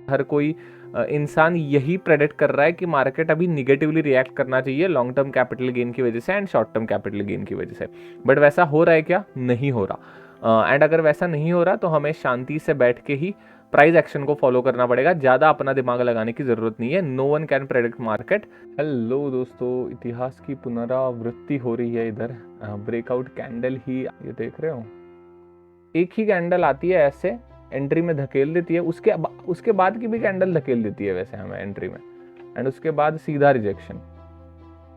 हर कोई इंसान यही प्रेडिक्ट कर रहा है कि मार्केट अभी निगेटिवली रिएक्ट करना चाहिए लॉन्ग टर्म कैपिटल गेन की वजह से and short term capital gain की वजह से। बट वैसा हो रहा है क्या? नहीं हो रहा। एंड अगर वैसा नहीं हो रहा तो हमें शांति से बैठ के ही प्राइस एक्शन को फॉलो करना पड़ेगा, ज़्यादा अपना दिमाग लगाने की ज़रूरत नहीं है। No one can predict market. Hello दोस्तों, इतिहास की पुनरावृत्ति हो रही है इधर। ब्रेकआउट कैंडल ही ये देख रहे हो, एक ही कैंडल आती है ऐसे एंट्री में धकेल देती है, उसके बाद की भी कैंडल धकेल देती है वैसे हमें एंट्री में, एंड उसके बाद सीधा रिजेक्शन।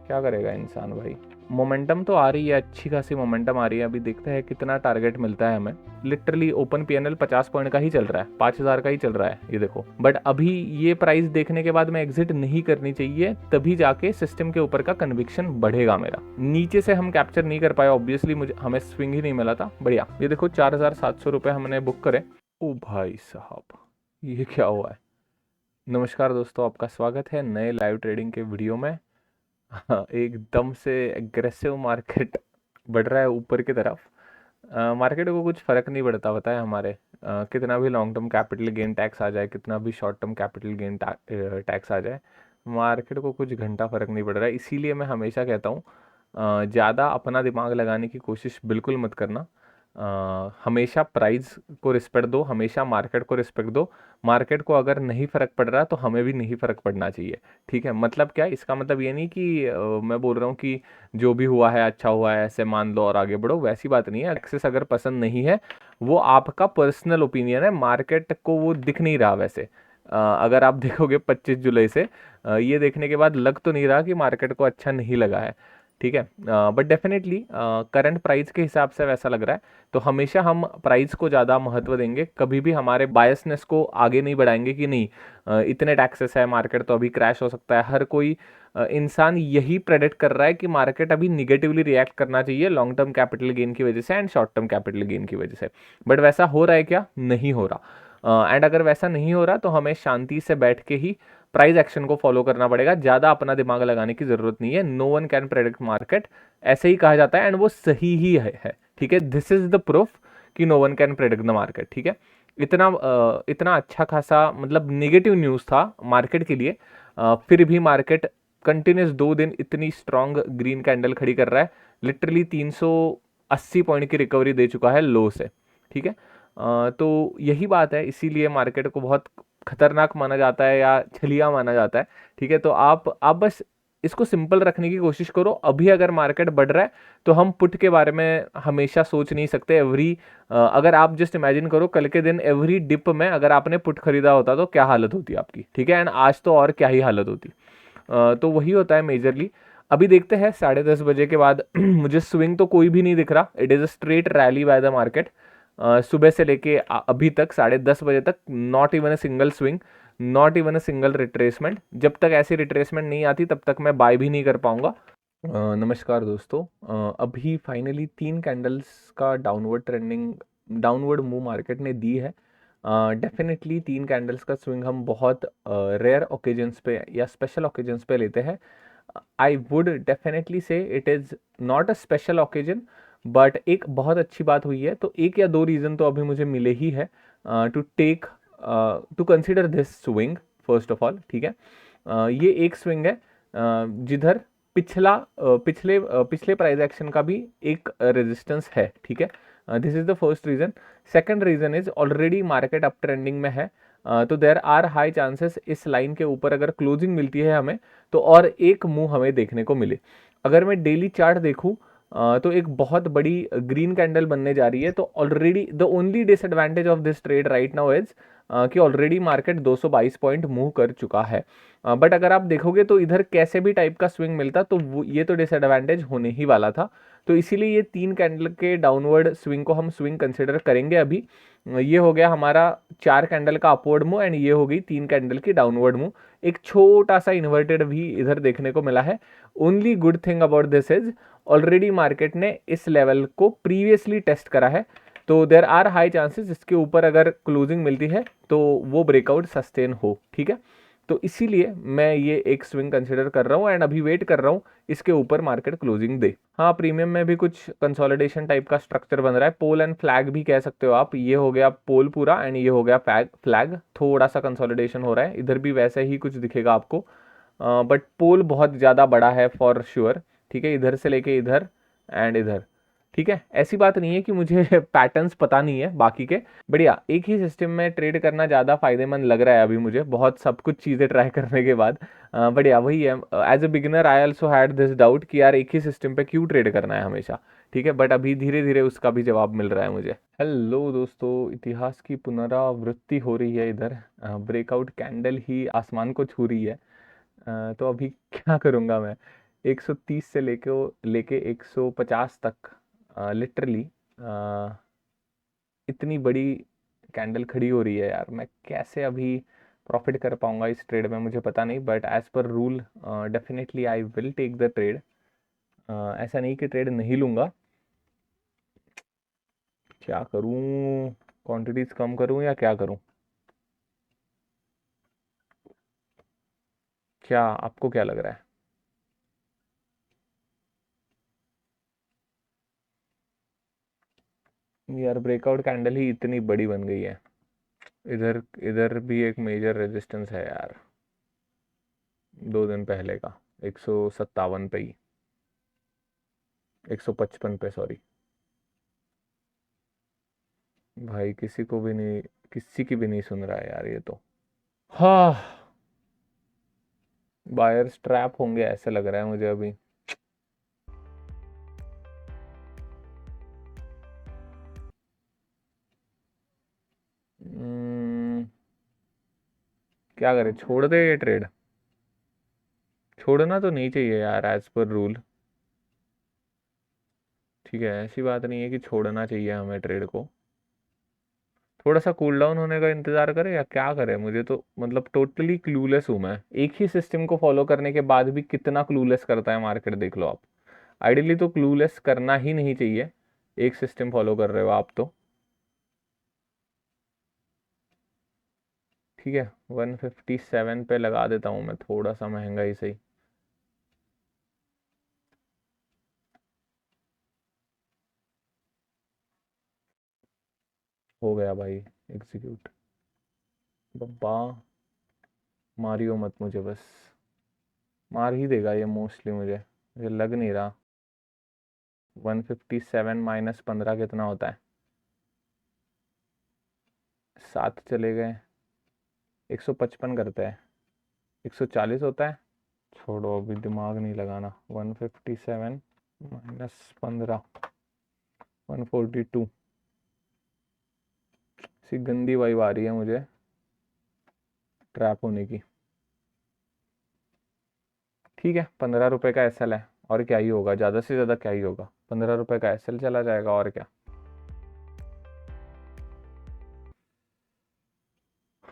क्या करेगा इंसान भाई। मोमेंटम तो आ रही है, अच्छी खासी मोमेंटम आ रही है। अभी देखते हैं कितना टारगेट मिलता है हमें। लिटरली ओपन पीएनएल 50 पॉइंट का ही चल रहा है, 5000 का ही चल रहा है, ये देखो। बट अभी ये प्राइस देखने के बाद में एग्जिट नहीं करनी चाहिए, तभी जाके सिस्टम के ऊपर का कन्विक्शन बढ़ेगा मेरा। नीचे से हम कैप्चर नहीं कर पाए ऑब्वियसली, हमें स्विंग ही नहीं मिला था। बढ़िया, ये देखो 4700 रुपये हमने बुक करे। ओ भाई साहब, ये क्या हुआ है। नमस्कार दोस्तों, आपका स्वागत है नए लाइव ट्रेडिंग के वीडियो में। हाँ, एकदम से एग्रेसिव मार्केट बढ़ रहा है ऊपर की तरफ। मार्केट को कुछ फ़र्क नहीं पड़ता, पता है हमारे। कितना भी long term capital gain tax आ जाए, कितना भी short term capital gain tax आ जाए, मार्केट को कुछ घंटा फ़र्क नहीं पड़ रहा है। इसीलिए मैं हमेशा कहता हूँ ज़्यादा अपना दिमाग लगाने की कोशिश बिल्कुल मत करना। हमेशा प्राइस को रिस्पेक्ट दो, हमेशा मार्केट को रिस्पेक्ट दो। मार्केट को अगर नहीं फ़र्क पड़ रहा तो हमें भी नहीं फ़र्क पड़ना चाहिए, ठीक है। मतलब क्या, इसका मतलब ये नहीं कि मैं बोल रहा हूँ कि जो भी हुआ है अच्छा हुआ है ऐसे मान लो और आगे बढ़ो, वैसी बात नहीं है। एक्सेस अगर पसंद नहीं है वो आपका पर्सनल ओपिनियन है, मार्केट को वो दिख नहीं रहा वैसे। अगर आप देखोगे 25 जुलाई से ये देखने के बाद लग तो नहीं रहा कि मार्केट को अच्छा नहीं लगा है, ठीक है। बट डेफिनेटली करंट प्राइस के हिसाब से वैसा लग रहा है, तो हमेशा हम प्राइस को ज़्यादा महत्व देंगे। कभी भी हमारे बायसनेस को आगे नहीं बढ़ाएंगे कि नहीं इतने टैक्सेस है, मार्केट तो अभी क्रैश हो सकता है। हर कोई इंसान यही प्रेडिक्ट कर रहा है कि मार्केट अभी निगेटिवली रिएक्ट करना चाहिए लॉन्ग टर्म कैपिटल गेन की वजह से and short term capital gain की वजह से। बट वैसा हो रहा है क्या? नहीं हो रहा। एंड अगर वैसा नहीं हो रहा तो हमें शांति से बैठ के ही प्राइस एक्शन को फॉलो करना पड़ेगा, ज़्यादा अपना दिमाग लगाने की ज़रूरत नहीं है। No one can predict market, ऐसे ही कहा जाता है एंड वो सही ही है, ठीक है। दिस इज द प्रूफ कि no one can predict the market, ठीक है। इतना अच्छा खासा मतलब नेगेटिव न्यूज़ था मार्केट के लिए, फिर भी मार्केट कंटिन्यूस 2 दिन इतनी स्ट्रॉन्ग ग्रीन कैंडल खड़ी कर रहा है। लिटरली 380 पॉइंट की रिकवरी दे चुका है लो से, ठीक है। तो यही बात है, इसीलिए मार्केट को बहुत खतरनाक माना जाता है या छलिया माना जाता है, ठीक है। तो आप बस इसको सिंपल रखने की कोशिश करो। अभी अगर मार्केट बढ़ रहा है तो हम पुट के बारे में हमेशा सोच नहीं सकते। अगर आप जस्ट इमेजिन करो कल के दिन एवरी डिप में अगर आपने पुट खरीदा होता तो क्या हालत होती आपकी, ठीक है। एंड आज तो और क्या ही हालत होती। तो वही होता है मेजरली। अभी देखते हैं 10:30 बजे के बाद मुझे स्विंग तो कोई भी नहीं दिख रहा। It is a straight rally by the market. सुबह से लेके अभी तक 10:30 बजे तक not even a single swing, not even a single retracement. जब तक ऐसी रिट्रेसमेंट नहीं आती तब तक मैं बाय भी नहीं कर पाऊंगा। नमस्कार दोस्तों, अभी फाइनली 3 कैंडल्स का डाउनवर्ड मूव मार्केट ने दी है। डेफिनेटली 3 कैंडल्स का स्विंग हम बहुत रेयर ओकेजन्स पे या स्पेशल ओकेजन्स पे लेते हैं। आई वुड डेफिनेटली से it is not a special occasion, but एक बहुत अच्छी बात हुई है। तो 1 या 2 रीज़न तो अभी मुझे मिले ही है to consider this swing. First of all, ठीक है, ये एक स्विंग है जिधर पिछले प्राइस एक्शन का भी एक रेजिस्टेंस है, ठीक है। This is the first reason. Second reason is already market up trending में है, तो देर आर हाई चांसेस इस लाइन के ऊपर अगर क्लोजिंग मिलती है हमें तो और एक मूव हमें देखने को मिले। अगर मैं डेली चार्ट देखूं तो एक बहुत बड़ी ग्रीन कैंडल बनने जा रही है। तो already the only disadvantage of this trade right now is कि ऑलरेडी मार्केट 222 पॉइंट मूव कर चुका है। बट अगर आप देखोगे तो इधर कैसे भी टाइप का स्विंग मिलता तो ये तो डिसएडवांटेज होने ही वाला था। तो इसीलिए ये 3 कैंडल के डाउनवर्ड स्विंग को हम स्विंग कंसिडर करेंगे अभी। ये हो गया हमारा 4 कैंडल का अपवर्ड मूव एंड ये हो गई 3 कैंडल की डाउनवर्ड मूव। एक छोटा सा इन्वर्टेड भी इधर देखने को मिला है। Only good thing about this is already market ने इस लेवल को प्रीवियसली टेस्ट करा है, तो देर आर हाई चांसेस इसके ऊपर अगर क्लोजिंग मिलती है तो वो ब्रेकआउट सस्टेन हो, ठीक है। तो इसीलिए मैं ये एक स्विंग कंसिडर कर रहा हूँ एंड अभी वेट कर रहा हूँ इसके ऊपर मार्केट क्लोजिंग दे। हाँ, प्रीमियम में भी कुछ कंसोलिडेशन टाइप का स्ट्रक्चर बन रहा है, पोल एंड फ्लैग भी कह सकते हो आप। ये हो गया पोल पूरा एंड ये हो गया फ्लैग, थोड़ा सा कंसोलिडेशन हो रहा है, इधर भी वैसा ही कुछ दिखेगा आपको, बट पोल बहुत ज़्यादा बड़ा है फॉर श्योर। ठीक है, इधर से लेके इधर एंड इधर। ठीक है, ऐसी बात नहीं है कि मुझे पैटर्न्स पता नहीं है बाकी के। बढ़िया, एक ही सिस्टम में ट्रेड करना ज़्यादा फायदेमंद लग रहा है अभी मुझे, बहुत सब कुछ चीज़ें ट्राई करने के बाद। बढ़िया, वही है, as a beginner I also had this doubt कि यार एक ही सिस्टम पे क्यों ट्रेड करना है हमेशा। ठीक है, बट अभी धीरे धीरे उसका भी जवाब मिल रहा है मुझे। हेलो दोस्तों, इतिहास की पुनरावृत्ति हो रही है इधर, ब्रेकआउट कैंडल ही आसमान को छू रही है। तो अभी क्या करूँगा मैं, 130 से लेके 150 तक लिटरली इतनी बड़ी कैंडल खड़ी हो रही है यार, मैं कैसे अभी प्रॉफिट कर पाऊंगा इस ट्रेड में मुझे पता नहीं, but as per rule definitely I will take the trade. ऐसा नहीं कि ट्रेड नहीं लूँगा, क्या करूँ, क्वांटिटीज कम करूँ या क्या करूँ, क्या आपको क्या लग रहा है? यार ब्रेकआउट कैंडल ही इतनी बड़ी बन गई है, इधर इधर भी एक मेजर रेजिस्टेंस है यार, 2 दिन पहले का 157 पे ही, 155 पे सॉरी। भाई किसी को भी नहीं, किसी की भी नहीं सुन रहा है यार ये तो। हाँ, बायर्स ट्रैप होंगे ऐसे लग रहा है मुझे अभी। हम्म, क्या करें, छोड़ दे ये ट्रेड? छोड़ना तो नहीं चाहिए यार एज पर रूल। ठीक है, ऐसी बात नहीं है कि छोड़ना चाहिए हमें ट्रेड को, थोड़ा सा कूल डाउन होने का इंतजार करें या क्या करें, मुझे तो मतलब टोटली क्लूलेस हूं मैं। एक ही सिस्टम को फॉलो करने के बाद भी कितना क्लूलेस करता है मार्केट, देख लो आप। आइडियली तो क्लूलेस करना ही नहीं चाहिए, एक सिस्टम फॉलो कर रहे हो आप तो। ठीक है, 157 पे लगा देता हूँ मैं, थोड़ा सा महंगा ही सही। हो गया भाई एग्जीक्यूट। बब्बा मारियो मत मुझे बस, मार ही देगा ये मोस्टली, मुझे लग नहीं रहा। 157 माइनस 15 कितना होता है, 7 चले गए, 155 करते हैं, 140 होता है। छोड़ो अभी दिमाग नहीं लगाना, 157 माइनस 15, 142। सी गंदी वाइब आ रही है मुझे ट्रैप होने की। ठीक है, 15 रुपए का एसएल है, और क्या ही होगा, ज़्यादा से ज़्यादा क्या ही होगा, 15 रुपए का एसएल चला जाएगा और क्या।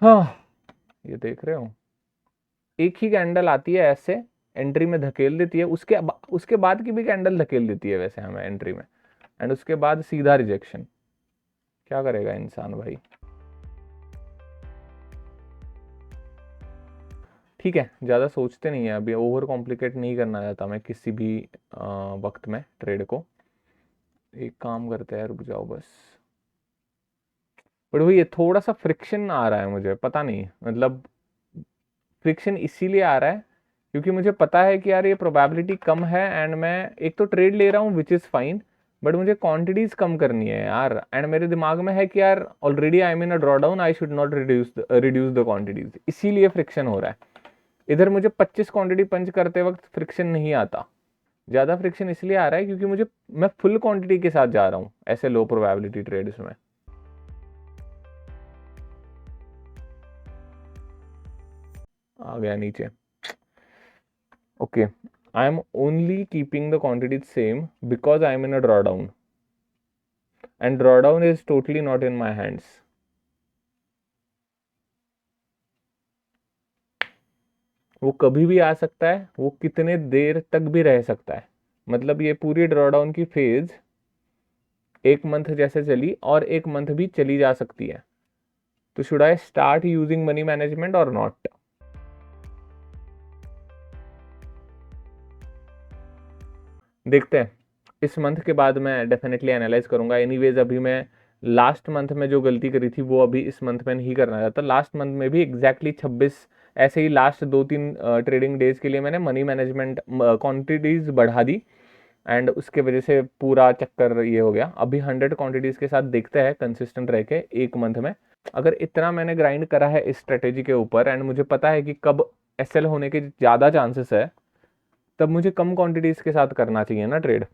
हाँ, ये देख रहे हो, एक ही कैंडल आती है ऐसे, एंट्री में धकेल देती है, उसके बाद की भी कैंडल धकेल देती है वैसे हमें एंट्री में, एंड उसके बाद सीधा रिजेक्शन। क्या करेगा इंसान भाई। ठीक है, ज़्यादा सोचते नहीं है अभी, ओवर कॉम्प्लिकेट नहीं करना चाहता मैं किसी भी वक्त में ट्रेड को। एक काम करते हैं, रुक जाओ बस। बट वही ये थोड़ा सा फ्रिक्शन आ रहा है मुझे, पता नहीं मतलब, फ्रिक्शन इसीलिए आ रहा है क्योंकि मुझे पता है कि यार ये प्रोबेबिलिटी कम है, एंड मैं एक तो ट्रेड ले रहा हूँ विच इज़ फाइन, बट मुझे क्वांटिटीज कम करनी है यार, एंड मेरे दिमाग में है कि यार already I mean a draw down, I should not reduce the quantities, इसीलिए फ्रिक्शन हो रहा है। इधर मुझे 25 क्वांटिटी पंच करते वक्त फ्रिक्शन नहीं आता, ज़्यादा फ्रिक्शन इसलिए आ रहा है क्योंकि मैं फुल क्वांटिटी के साथ जा रहा हूँ ऐसे लो प्रोबेबिलिटी ट्रेड्स में। आ गया नीचे, okay, I am only keeping the quantity same because I am in a draw down, and draw down is totally not in my hands. वो कभी भी आ सकता है, वो कितने देर तक भी रह सकता है, मतलब ये पूरी ड्रॉ डाउन की फेज 1 मंथ जैसे चली और 1 मंथ भी चली जा सकती है। तो should I start using money management और नॉट? देखते हैं, इस मंथ के बाद मैं डेफिनेटली एनालाइज करूंगा। एनीवेज अभी मैं लास्ट मंथ में जो गलती करी थी वो अभी इस मंथ में नहीं करना चाहता। लास्ट मंथ में भी एग्जैक्टली 26 ऐसे ही लास्ट 2-3 ट्रेडिंग डेज के लिए मैंने मनी मैनेजमेंट क्वांटिटीज बढ़ा दी एंड उसके वजह से पूरा चक्कर ये हो गया। अभी 100 क्वांटिटीज के साथ देखते हैं कंसिस्टेंट रह के एक मंथ में। अगर इतना मैंने ग्राइंड करा है इस स्ट्रेटेजी के ऊपर एंड मुझे पता है कि कब एसएल होने के ज़्यादा चांसेस है, तब मुझे कम क्वांटिटीज के साथ करना चाहिए ना ट्रेड,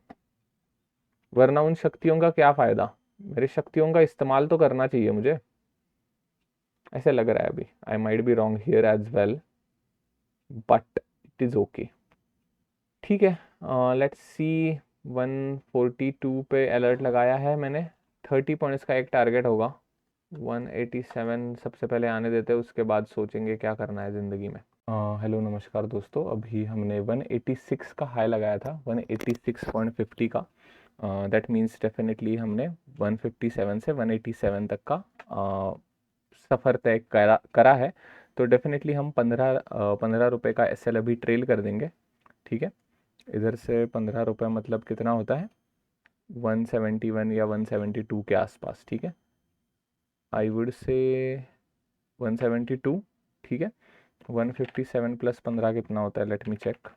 वरना उन शक्तियों का क्या फ़ायदा। मेरी शक्तियों का इस्तेमाल तो करना चाहिए मुझे, ऐसे लग रहा है अभी। I might be wrong here as well but it is okay. ठीक है, लेट्स सी। 142 पे अलर्ट लगाया है मैंने। 30 पॉइंट्स का एक टारगेट होगा। 187 सबसे पहले आने देते हैं, उसके बाद सोचेंगे क्या करना है ज़िंदगी में। हेलो नमस्कार दोस्तों, अभी हमने 186 का हाई लगाया था, 186.50 का। दैट मीन्स डेफिनेटली हमने 157 से 187 तक का सफ़र तय करा है। तो डेफिनेटली हम 15 रुपये का एसएल अभी ट्रेल कर देंगे। ठीक है, इधर से 15 रुपये मतलब कितना होता है, 171 या 172 के आसपास। ठीक है, आई वुड से 172। ठीक है, 157 प्लस 15 कितना होता है, लेट मी चेक।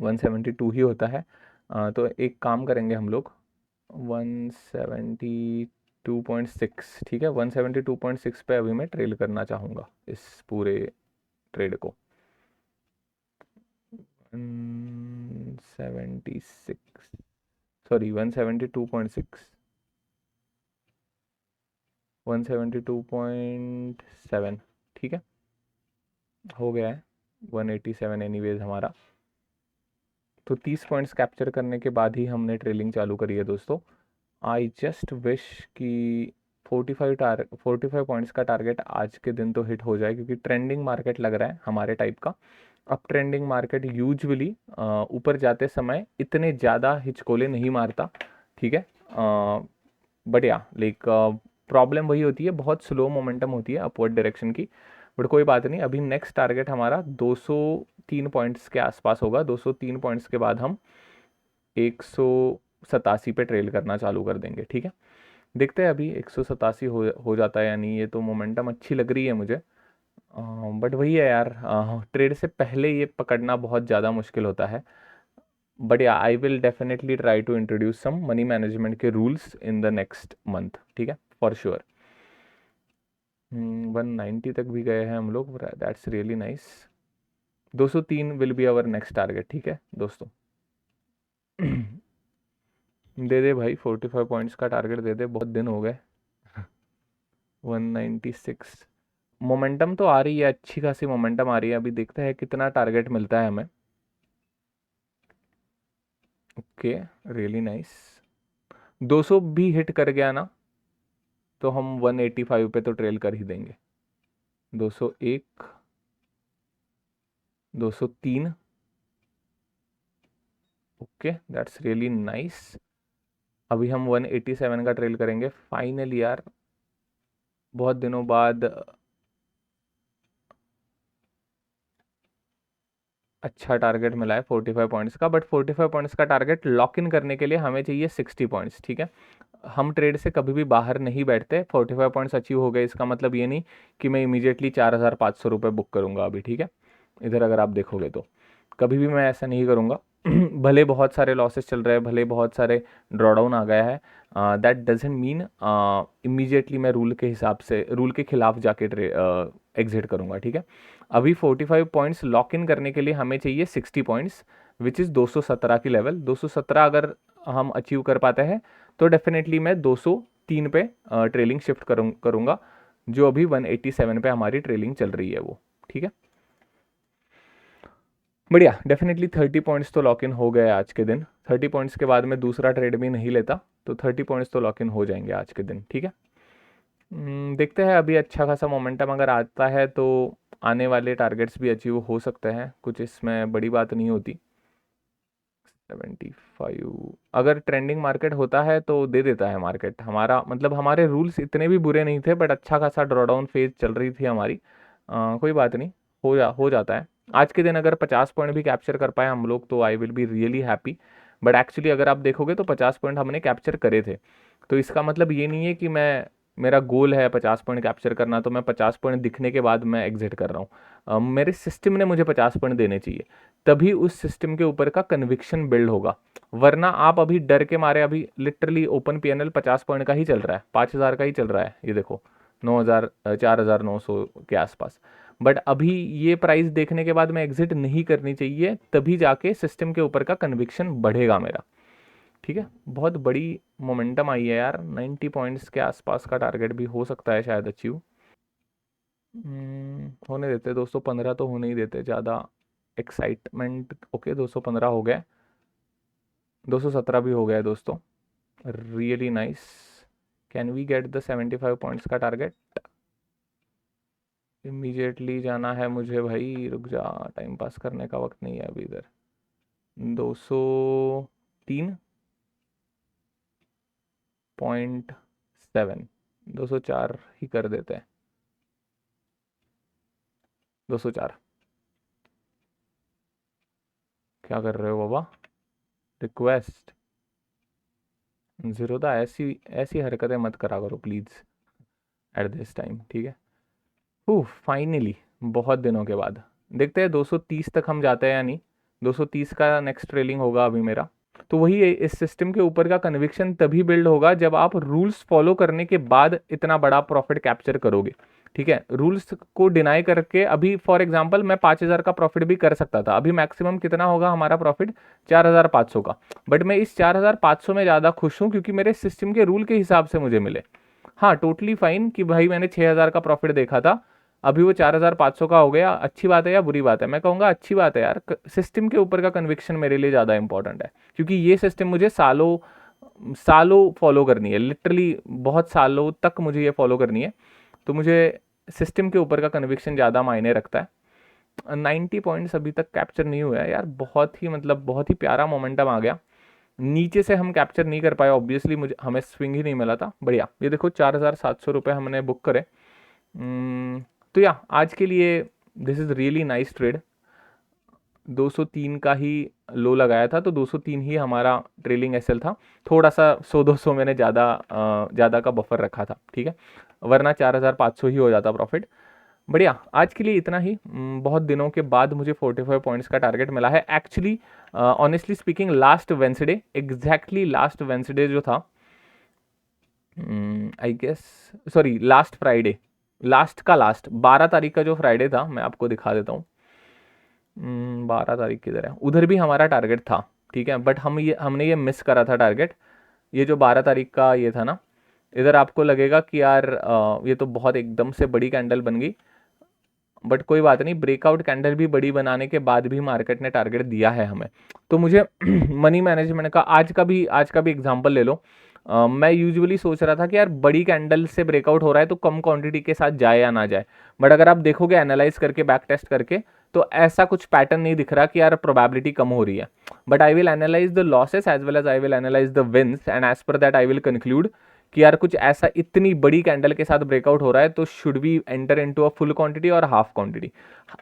172 ही होता है। तो एक काम करेंगे हम लोग, 172.6। ठीक है, 172.6 पे अभी मैं ट्रेल करना चाहूँगा इस पूरे ट्रेड को। 176 सॉरी 172.6 172.7। ठीक है, हो गया है 187 एनीवेज हमारा। तो 30 पॉइंट्स कैप्चर करने के बाद ही हमने ट्रेलिंग चालू करी है दोस्तों। आई जस्ट विश कि 45 पॉइंट्स का टारगेट आज के दिन तो हिट हो जाए, क्योंकि ट्रेंडिंग मार्केट लग रहा है हमारे टाइप का। अब ट्रेंडिंग मार्केट यूजुअली ऊपर जाते समय इतने ज़्यादा हिचकोले नहीं मारता। ठीक है, बट या लाइक प्रॉब्लम वही होती है, बहुत स्लो मोमेंटम होती है अपवर्ड डायरेक्शन की। बट कोई बात नहीं, अभी नेक्स्ट टारगेट हमारा 203 पॉइंट्स के आसपास होगा। 203 पॉइंट्स के बाद हम 187 पे ट्रेल करना चालू कर देंगे। ठीक है, देखते हैं अभी 187 हो जाता है या नहीं। ये तो मोमेंटम अच्छी लग रही है मुझे, बट वही है यार, ट्रेड से पहले ये पकड़ना बहुत ज़्यादा मुश्किल होता है। But yeah I will definitely try to introduce some money management के rules in the next month. ठीक है, फॉर श्योर। 190 तक भी गए हैं हम लोग, that's really nice. 203 will be our next target. ठीक है दोस्तों, दे दे भाई, 45 पॉइंट्स का टारगेट दे दे, बहुत दिन हो गए। 196 मोमेंटम तो आ रही है, अच्छी खासी मोमेंटम आ रही है। अभी देखते हैं कितना टारगेट मिलता है हमें। Okay, really nice. 200 भी हिट कर गया ना, तो हम 185 पे तो ट्रेल कर ही देंगे। 201, 203। Okay, that's really nice. अभी हम 187 का ट्रेल करेंगे फाइनली यार, बहुत दिनों बाद अच्छा टारगेट मिला है 45 पॉइंट्स का। बट 45 पॉइंट्स का टारगेट लॉक इन करने के लिए हमें चाहिए 60 पॉइंट्स। ठीक है, हम ट्रेड से कभी भी बाहर नहीं बैठते। 45 पॉइंट्स अचीव हो गए, इसका मतलब ये नहीं कि मैं इमीडिएटली 4,500 रुपये बुक करूँगा अभी। ठीक है, इधर अगर आप देखोगे तो कभी भी मैं ऐसा नहीं करूँगा। भले बहुत सारे लॉसेस चल रहे हैं, भले बहुत सारे ड्रॉडाउन आ गया है, दैट डजेंट मीन इमीडिएटली मैं रूल के हिसाब से, रूल के खिलाफ जाके एग्जिट करूँगा। ठीक है, अभी 45 पॉइंट्स लॉक इन करने के लिए हमें चाहिए 60 पॉइंट्स, विच इज़ 217 की लेवल। 217 अगर हम अचीव कर पाते हैं तो डेफिनेटली मैं 203 पे ट्रेलिंग शिफ्ट करूँगा, जो अभी 187 पे हमारी ट्रेलिंग चल रही है वो। ठीक है, बढ़िया। डेफिनेटली 30 पॉइंट्स तो लॉक इन हो गए आज के दिन। 30 पॉइंट्स के बाद मैं दूसरा ट्रेड भी नहीं लेता, तो 30 पॉइंट्स तो लॉक इन हो जाएंगे आज के दिन। ठीक है, देखते हैं अभी अच्छा खासा मोमेंटम अगर आता है तो आने वाले टारगेट्स भी अचीव हो सकते हैं, कुछ इसमें बड़ी बात नहीं होती। 75 अगर ट्रेंडिंग मार्केट होता है तो दे देता है मार्केट हमारा, मतलब हमारे रूल्स इतने भी बुरे नहीं थे, बट अच्छा खासा ड्रॉडाउन फेज चल रही थी हमारी। कोई बात नहीं, हो जाता है। आज के दिन अगर 50 पॉइंट भी कैप्चर कर पाए हम लोग तो I will be really happy. But actually अगर आप देखोगे तो 50 पॉइंट हमने कैप्चर करे थे, तो इसका मतलब ये नहीं है कि मेरा गोल है 50 पॉइंट कैप्चर करना तो मैं 50 पॉइंट दिखने के बाद मैं एग्जिट कर रहा हूँ। मेरे सिस्टम ने मुझे 50 पॉइंट देने चाहिए, तभी उस सिस्टम के ऊपर का कन्विक्शन बिल्ड होगा। वरना आप अभी डर के मारे, अभी लिटरली ओपन पीएनएल 50 पॉइंट का ही चल रहा है, 5000 का ही चल रहा है, ये देखो 9000 4900 के आसपास। बट अभी ये प्राइस देखने के बाद मैं एग्जिट नहीं करनी चाहिए, तभी जाके सिस्टम के ऊपर का कन्विक्शन बढ़ेगा मेरा। ठीक है, बहुत बड़ी मोमेंटम आई है यार, 90 पॉइंट्स के आसपास का टारगेट भी हो सकता है शायद अचीव। होने देते, 215 तो होने ही देते, ज़्यादा एक्साइटमेंट। ओके 215 हो गए, 217 भी हो गया दोस्तों, really nice. Can we get the 75 points का टारगेट? इमीडिएटली जाना है मुझे भाई, रुक जा, टाइम पास करने का वक्त नहीं है अभी इधर। 203.7, 204 ही कर देते हैं, 204। क्या कर रहे हो बाबा? रिक्वेस्ट जीरो था, ऐसी ऐसी हरकतें मत करा करो प्लीज़ एट दिस टाइम, ठीक है। फाइनली बहुत दिनों के बाद देखते हैं 230 तक हम जाते हैं या नहीं। 230 का नेक्स्ट ट्रेलिंग होगा अभी मेरा। तो वही है, इस सिस्टम के ऊपर का कन्विक्शन तभी बिल्ड होगा जब आप रूल्स फॉलो करने के बाद इतना बड़ा प्रॉफिट कैप्चर करोगे। ठीक है, रूल्स को डिनाई करके अभी फॉर एग्जांपल मैं 5000 का प्रॉफिट भी कर सकता था। अभी मैक्सिमम कितना होगा हमारा प्रॉफिट? 4500 का। बट मैं इस 4500 में ज़्यादा खुश हूँ क्योंकि मेरे सिस्टम के रूल के हिसाब से मुझे मिले। हाँ टोटली फाइन कि भाई मैंने 6000 का प्रॉफिट देखा था, अभी वो 4500 का हो गया, अच्छी बात है या बुरी बात है? मैं कहूँगा अच्छी बात है यार। सिस्टम के ऊपर का कन्विक्शन मेरे लिए ज़्यादा इंपॉर्टेंट है, क्योंकि ये सिस्टम मुझे सालों सालों फॉलो करनी है, लिटरली बहुत सालों तक मुझे ये फॉलो करनी है। तो मुझे सिस्टम के ऊपर का कन्विक्शन ज़्यादा मायने रखता है। 90 पॉइंट्स अभी तक कैप्चर नहीं हुआ है यार, बहुत ही मतलब बहुत ही प्यारा मोमेंटम आ गया। नीचे से हम कैप्चर नहीं कर पाए ऑब्वियसली, मुझे हमें स्विंग ही नहीं मिला था। बढ़िया, ये देखो 4700 रुपये हमने बुक करे। तो या आज के लिए this is really nice trade. 203 का ही लो लगाया था, तो 203 ही हमारा ट्रेलिंग एसएल था। थोड़ा सा 100-200 मैंने ज़्यादा का बफर रखा था, ठीक है, वरना 4500 ही हो जाता प्रॉफिट। बढ़िया, आज के लिए इतना ही। बहुत दिनों के बाद मुझे 45 पॉइंट्स का टारगेट मिला है। Actually honestly speaking last Wednesday, exactly last Wednesday जो था, I guess sorry last Friday, last 12 तारीख का जो फ्राइडे था, मैं आपको दिखा देता हूँ। 12 तारीख किधर है? उधर भी हमारा टारगेट था, ठीक है, बट हमने ये मिस करा था टारगेट। ये जो 12 तारीख का ये था ना, इधर आपको लगेगा कि यार ये तो बहुत एकदम से बड़ी कैंडल बन गई, बट कोई बात नहीं, ब्रेकआउट कैंडल भी बड़ी बनाने के बाद भी मार्केट ने टारगेट दिया है हमें। तो मुझे मनी मैनेजमेंट का आज का भी एग्जांपल ले लो। मैं यूजुअली सोच रहा था कि यार बड़ी कैंडल से ब्रेकआउट हो रहा है तो कम क्वांटिटी के साथ जाए या ना जाए, बट अगर आप देखोगे एनालाइज करके, बैक टेस्ट करके, तो ऐसा कुछ पैटर्न नहीं दिख रहा कि यार प्रोबेबिलिटी कम हो रही है। But I will analyse the losses as well as I will analyse the wins, and as per that I will conclude कि यार कुछ ऐसा इतनी बड़ी कैंडल के साथ ब्रेकआउट हो रहा है तो should we enter into a full quantity और हाफ क्वांटिटी।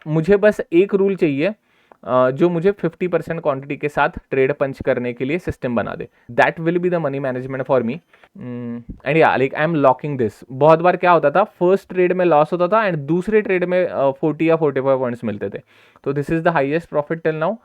मुझे बस एक रूल चाहिए जो मुझे 50% क्वांटिटी के साथ ट्रेड पंच करने के लिए सिस्टम बना दे। That will be the money management for me. And yeah like I am locking this. बहुत बार क्या होता था, फर्स्ट ट्रेड में लॉस होता था एंड दूसरे ट्रेड में 40 या 45 पॉइंट्स मिलते थे। तो this is the highest profit till now.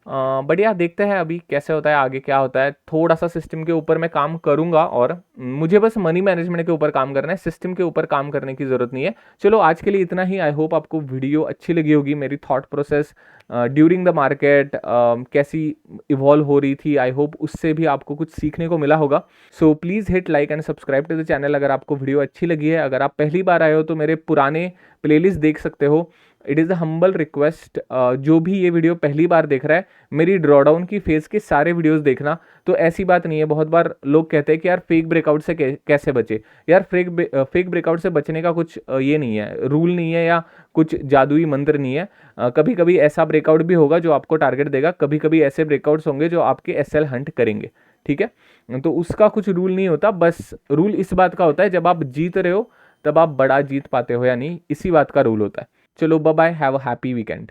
बढ़िया, देखते हैं अभी कैसे होता है, आगे क्या होता है। थोड़ा सा सिस्टम के ऊपर मैं काम करूंगा, और मुझे बस मनी मैनेजमेंट के ऊपर काम करना है, सिस्टम के ऊपर काम करने की ज़रूरत नहीं है। चलो आज के लिए इतना ही। आई होप आपको वीडियो अच्छी लगी होगी, मेरी thought process during the market कैसी इवॉल्व हो रही थी। आई होप उससे भी आपको कुछ सीखने को मिला होगा। So please hit like and subscribe to the channel अगर आपको वीडियो अच्छी लगी है। अगर आप पहली बार आए हो तो मेरे पुराने प्लेलिस्ट देख सकते हो। It is a humble request, जो भी ये वीडियो पहली बार देख रहा है, मेरी ड्रॉडाउन की फेज़ के सारे वीडियोस देखना। तो ऐसी बात नहीं है, बहुत बार लोग कहते हैं कि यार फेक ब्रेकआउट से कैसे बचे। यार फेक ब्रेकआउट से बचने का कुछ ये नहीं है, रूल नहीं है या कुछ जादुई मंत्र नहीं है। कभी कभी ऐसा ब्रेकआउट भी होगा जो आपको टारगेट देगा, कभी कभी ऐसे ब्रेकआउट्स होंगे जो आपके एसएल हंट करेंगे, ठीक है। तो उसका कुछ रूल नहीं होता, बस रूल इस बात का होता है जब आप जीत रहे हो तब आप बड़ा जीत पाते हो या नहीं, इसी बात का रूल होता है। चलो bye bye, have a happy weekend.